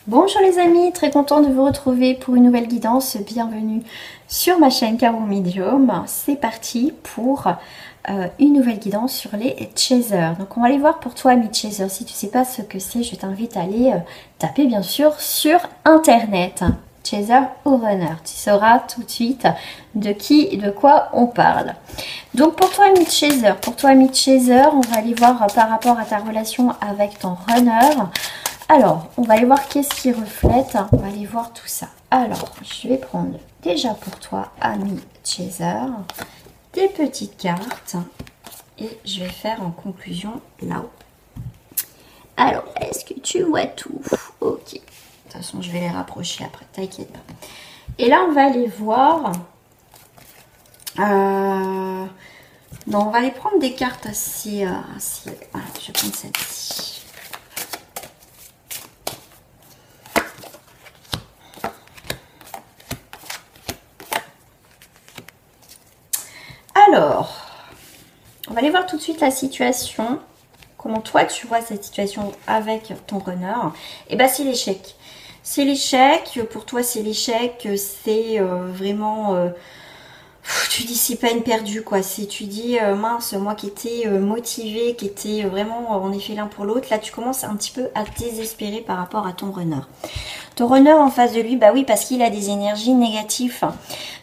Bonjour les amis, très content de vous retrouver pour une nouvelle guidance. Bienvenue sur ma chaîne Caro Medium. C'est parti pour une nouvelle guidance sur les chasers. Donc on va aller voir pour toi ami chaser. Si tu ne sais pas ce que c'est, je t'invite à aller taper bien sûr sur internet. Chaser ou runner. Tu sauras tout de suite de qui et de quoi on parle. Donc pour toi ami chaser, on va aller voir par rapport à ta relation avec ton runner. Alors, on va aller voir qu'est-ce qui reflète. On va aller voir tout ça. Alors, je vais prendre déjà pour toi, ami chaser, des petites cartes. Et je vais faire en conclusion là-haut. Alors, est-ce que tu vois tout? Ok. De toute façon, je vais les rapprocher après. T'inquiète pas. Et là, on va aller voir... Non, on va aller prendre des cartes assez... Voilà, je vais prendre celle-ci. Alors, on va aller voir tout de suite la situation. Comment toi tu vois cette situation avec ton runner? Et bien c'est l'échec. C'est l'échec, pour toi c'est l'échec, c'est vraiment... tu dis c'est peine perdue quoi. Si tu dis mince, moi qui étais motivée, qui était vraiment en effet l'un pour l'autre, là tu commences un petit peu à te désespérer par rapport à ton runner. Ton runner en face de lui, bah oui, parce qu'il a des énergies négatives.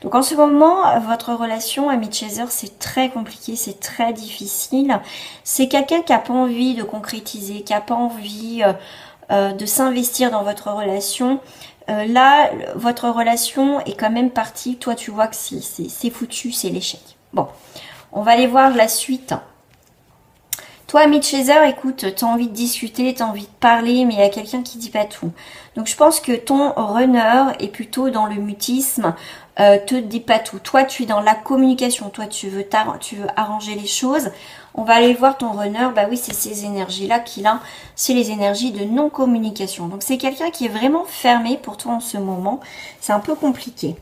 Donc en ce moment, votre relation ami chaser, c'est très compliqué, c'est très difficile. C'est quelqu'un qui n'a pas envie de concrétiser, qui n'a pas envie de s'investir dans votre relation. Là, votre relation est quand même partie. Toi, tu vois que c'est foutu, c'est l'échec. Bon, on va aller voir la suite. Toi, ami chaser, écoute, tu as envie de discuter, tu as envie de parler, mais il y a quelqu'un qui dit pas tout. Donc, je pense que ton runner est plutôt dans le mutisme, te dit pas tout. Toi, tu es dans la communication. Toi, tu veux arranger les choses. On va aller voir ton runner. Bah oui, c'est ces énergies-là qu'il a. C'est les énergies de non-communication. Donc, c'est quelqu'un qui est vraiment fermé pour toi en ce moment. C'est un peu compliqué.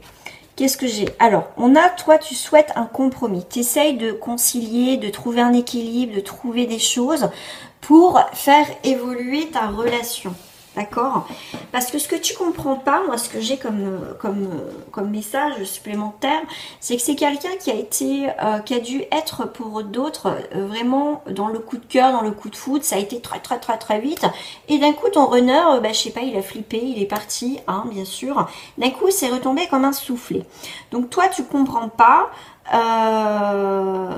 Qu'est-ce que j'ai? Alors, on a, toi, tu souhaites un compromis. Tu essayes de concilier, de trouver un équilibre, de trouver des choses pour faire évoluer ta relation. D'accord? Parce que ce que tu comprends pas, moi, ce que j'ai comme message supplémentaire, c'est que c'est quelqu'un qui a été, qui a dû être pour d'autres vraiment dans le coup de cœur, dans le coup de foudre. Ça a été très vite. Et d'un coup, ton runner, bah, je sais pas, il a flippé, il est parti, hein, bien sûr. D'un coup, c'est retombé comme un soufflet. Donc toi, tu comprends pas.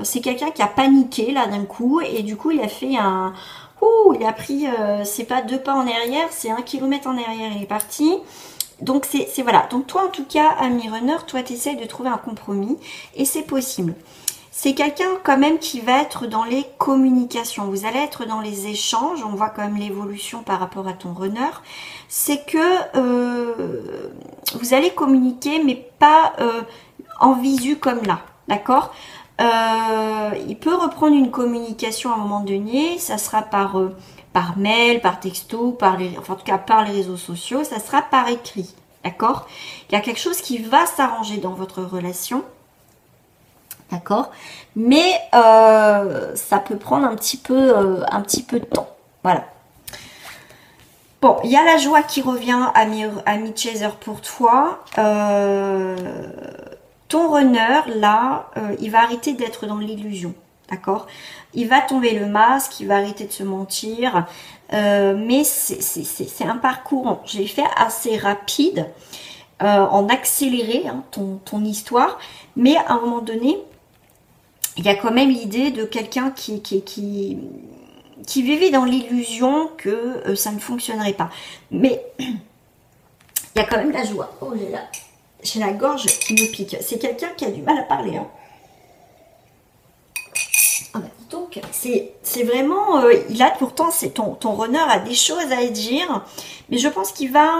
C'est quelqu'un qui a paniqué là d'un coup et du coup, il a fait un... Ouh, il a pris, c'est pas 2 pas en arrière, c'est 1 kilomètre en arrière, il est parti. Donc c'est voilà. Donc toi en tout cas, ami runner, toi tu essaies de trouver un compromis et c'est possible. C'est quelqu'un quand même qui va être dans les communications. Vous allez être dans les échanges. On voit quand même l'évolution par rapport à ton runner. C'est que vous allez communiquer, mais pas en visu comme là. D'accord? Il peut reprendre une communication à un moment donné, ça sera par mail, par texto, enfin en tout cas par les réseaux sociaux, ça sera par écrit, d'accord? Il y a quelque chose qui va s'arranger dans votre relation, d'accord? Mais ça peut prendre un petit peu de temps, voilà. Bon, il y a la joie qui revient, ami chaser pour toi. Ton runner, là, il va arrêter d'être dans l'illusion, d'accord? Il va tomber le masque, il va arrêter de se mentir, mais c'est un parcours, je l'ai fait assez rapide, en accéléré, hein, ton histoire, mais à un moment donné, il y a quand même l'idée de quelqu'un qui vivait dans l'illusion que ça ne fonctionnerait pas. Mais il y a quand même la joie. Oh là là. J'ai la gorge qui me pique. C'est quelqu'un qui a du mal à parler. Hein. Ah bah, donc, c'est vraiment... il a pourtant, ton runner a des choses à dire. Mais je pense qu'il va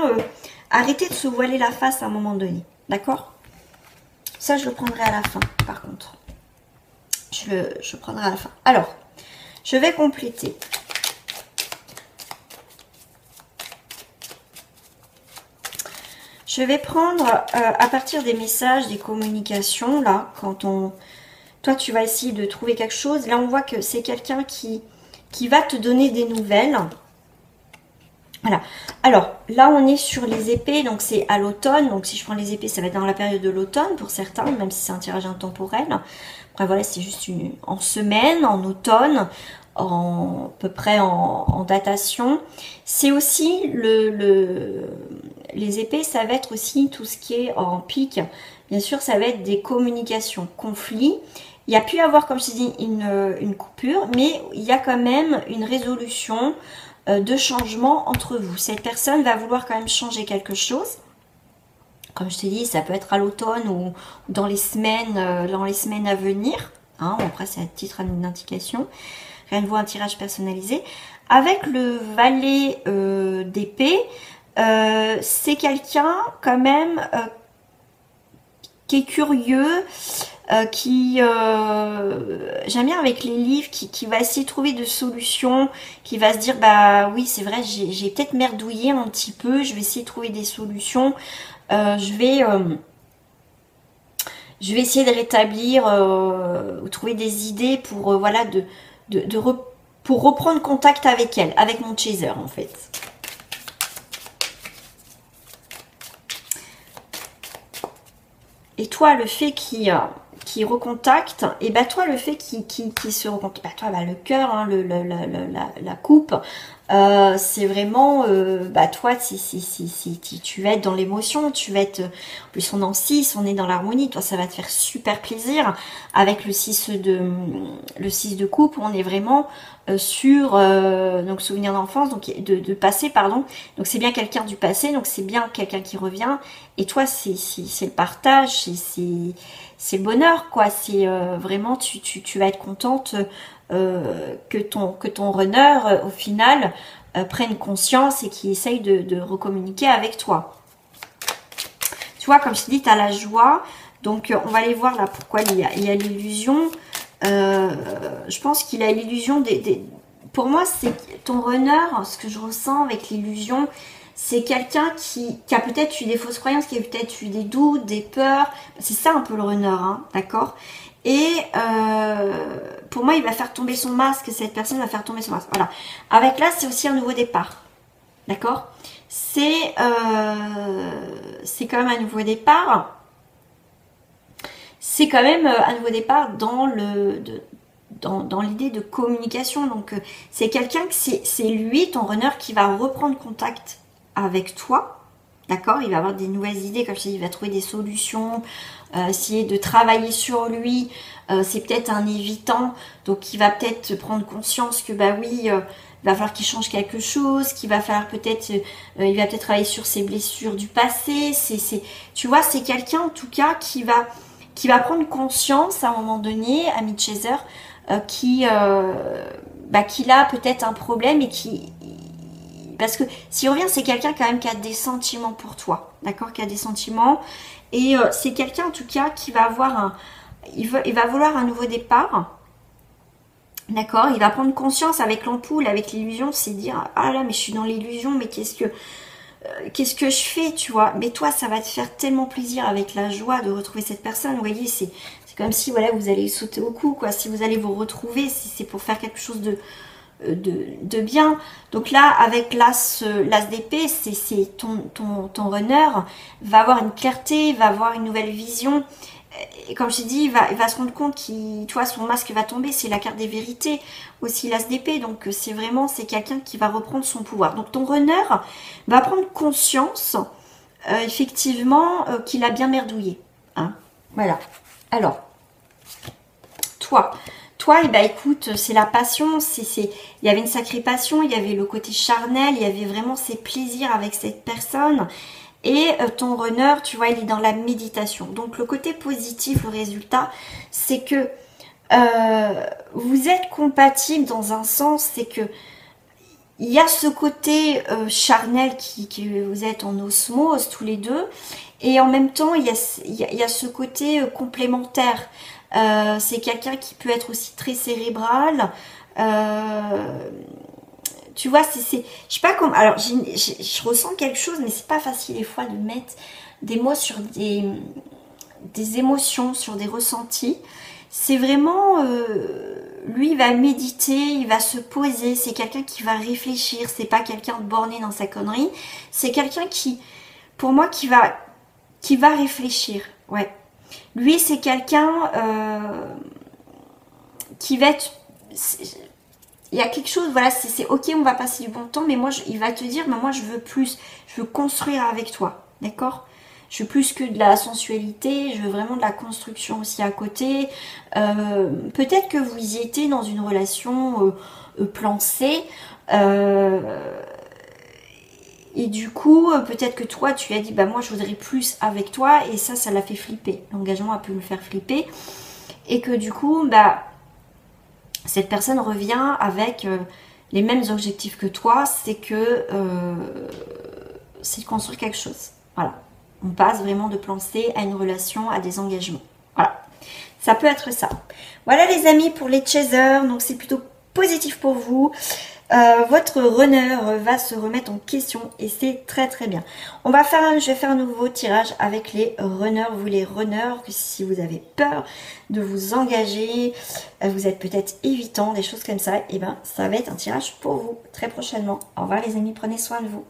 arrêter de se voiler la face à un moment donné. D'accord? Ça, je le prendrai à la fin, par contre. Je prendrai à la fin. Alors, je vais compléter. Je vais prendre à partir des messages, des communications, là, quand toi tu vas essayer de trouver quelque chose. Là, on voit que c'est quelqu'un qui va te donner des nouvelles. Voilà. Alors, là, on est sur les épées, donc c'est à l'automne. Donc, si je prends les épées, ça va être dans la période de l'automne pour certains, même si c'est un tirage intemporel. Après, voilà, c'est juste en semaine, en automne, à peu près en datation. C'est aussi les épées, ça va être aussi tout ce qui est en pique. Bien sûr, ça va être des communications, conflits. Il y a pu y avoir, comme je dis, une coupure, mais il y a quand même une résolution de changement entre vous. Cette personne va vouloir quand même changer quelque chose. Comme je t'ai dit, ça peut être à l'automne ou dans les semaines à venir. Hein, après, c'est à titre d'indication. Rien ne vaut un tirage personnalisé. Avec le valet d'épée, c'est quelqu'un quand même qui est curieux, j'aime bien avec les livres, qui va essayer de trouver des solutions, qui va se dire, bah oui, c'est vrai, j'ai peut-être merdouillé un petit peu, je vais essayer de trouver des solutions, je vais essayer de rétablir, ou trouver des idées pour, voilà, pour reprendre contact avec elle, avec mon chaser, en fait. Et toi, le fait qu'il recontacte, et bah toi, le fait qu'il se recontacte, bah toi, bah le cœur, hein, la coupe, c'est vraiment, bah toi, tu vas être dans l'émotion, tu vas être, en plus on est en 6, on est dans l'harmonie, toi ça va te faire super plaisir. Avec le 6 de coupe, on est vraiment sur, donc souvenir d'enfance, donc de passé, pardon, donc c'est bien quelqu'un du passé, donc c'est bien quelqu'un qui revient, et toi c'est le partage, c'est le bonheur, quoi, c'est vraiment, tu vas être contente que ton runner, au final, prenne conscience et qu'il essaye de recommuniquer avec toi. Tu vois, comme je te dis, tu as la joie. Donc, on va aller voir là pourquoi il y a l'illusion. Je pense qu'il a l'illusion Pour moi, c'est ton runner, ce que je ressens avec l'illusion, c'est quelqu'un qui a peut-être eu des fausses croyances, qui a peut-être eu des doutes, des peurs. C'est ça un peu le runner, hein, d'accord? Et pour moi, il va faire tomber son masque. Cette personne va faire tomber son masque. Voilà. Avec là, c'est aussi un nouveau départ. D'accord? C'est quand même un nouveau départ. C'est quand même un nouveau départ dans l'idée de communication. Donc, c'est quelqu'un que c'est lui, ton runner, qui va reprendre contact avec toi. D'accord? Il va avoir des nouvelles idées, comme je dis, il va trouver des solutions, essayer de travailler sur lui. C'est peut-être un évitant, donc il va peut-être prendre conscience que, bah oui, il va falloir qu'il change quelque chose, qu'il va falloir peut-être, il va peut-être travailler sur ses blessures du passé. Tu vois, c'est quelqu'un en tout cas qui va prendre conscience à un moment donné, ami Chaser, qu'il a peut-être un problème et parce que s'il revient, c'est quelqu'un quand même qui a des sentiments pour toi, d'accord, qui a des sentiments, et c'est quelqu'un en tout cas qui va avoir il va vouloir un nouveau départ, d'accord, il va prendre conscience avec l'ampoule, avec l'illusion, c'est dire, ah là, mais je suis dans l'illusion, mais qu'est-ce que je fais, tu vois, mais toi, ça va te faire tellement plaisir avec la joie de retrouver cette personne, vous voyez, c'est comme si, voilà, vous allez sauter au cou, quoi, si vous allez vous retrouver, si c'est pour faire quelque chose de bien. Donc là, avec l'as d'épée, c'est ton runner va avoir une clarté, va avoir une nouvelle vision. Et comme je t'ai dit, il va se rendre compte qu'il, tu vois, son masque va tomber. C'est la carte des vérités, aussi l'as d'épée. Donc c'est quelqu'un qui va reprendre son pouvoir. Donc ton runner va prendre conscience, effectivement, qu'il a bien merdouillé. Hein, voilà. Alors, toi, eh ben, écoute, c'est la passion, il y avait une sacrée passion, il y avait le côté charnel, il y avait vraiment ces plaisirs avec cette personne. Et ton runner, tu vois, il est dans la méditation. Donc le côté positif, le résultat, c'est que vous êtes compatibles dans un sens, c'est que il y a ce côté charnel qui vous êtes en osmose tous les deux, et en même temps il y a ce côté complémentaire. C'est quelqu'un qui peut être aussi très cérébral. Tu vois, je sais pas comment. Alors, je ressens quelque chose, mais c'est pas facile des fois de mettre des mots sur des émotions, sur des ressentis. C'est vraiment lui, il va méditer, il va se poser. C'est quelqu'un qui va réfléchir. C'est pas quelqu'un de borné dans sa connerie. C'est quelqu'un qui, pour moi, qui va réfléchir. Ouais. Lui, c'est quelqu'un qui va être... Il y a quelque chose, voilà, c'est ok, on va passer du bon temps, mais moi, il va te dire, mais moi, je veux plus. Je veux construire avec toi. D'accord ? Je veux plus que de la sensualité, je veux vraiment de la construction aussi à côté. Peut-être que vous y étiez dans une relation plan C. Et du coup, peut-être que toi, tu lui as dit, bah moi, je voudrais plus avec toi. Et ça l'a fait flipper. L'engagement a pu le faire flipper. Et que du coup, bah, cette personne revient avec les mêmes objectifs que toi. C'est de construire quelque chose. Voilà. On passe vraiment de plan C à une relation, à des engagements. Voilà. Ça peut être ça. Voilà les amis pour les chasers. Donc c'est plutôt positif pour vous. Votre runner va se remettre en question et c'est très très bien. Je vais faire un nouveau tirage avec les runners. Vous les runners, si vous avez peur de vous engager, vous êtes peut-être évitant, des choses comme ça, et ben ça va être un tirage pour vous très prochainement. Au revoir les amis, prenez soin de vous.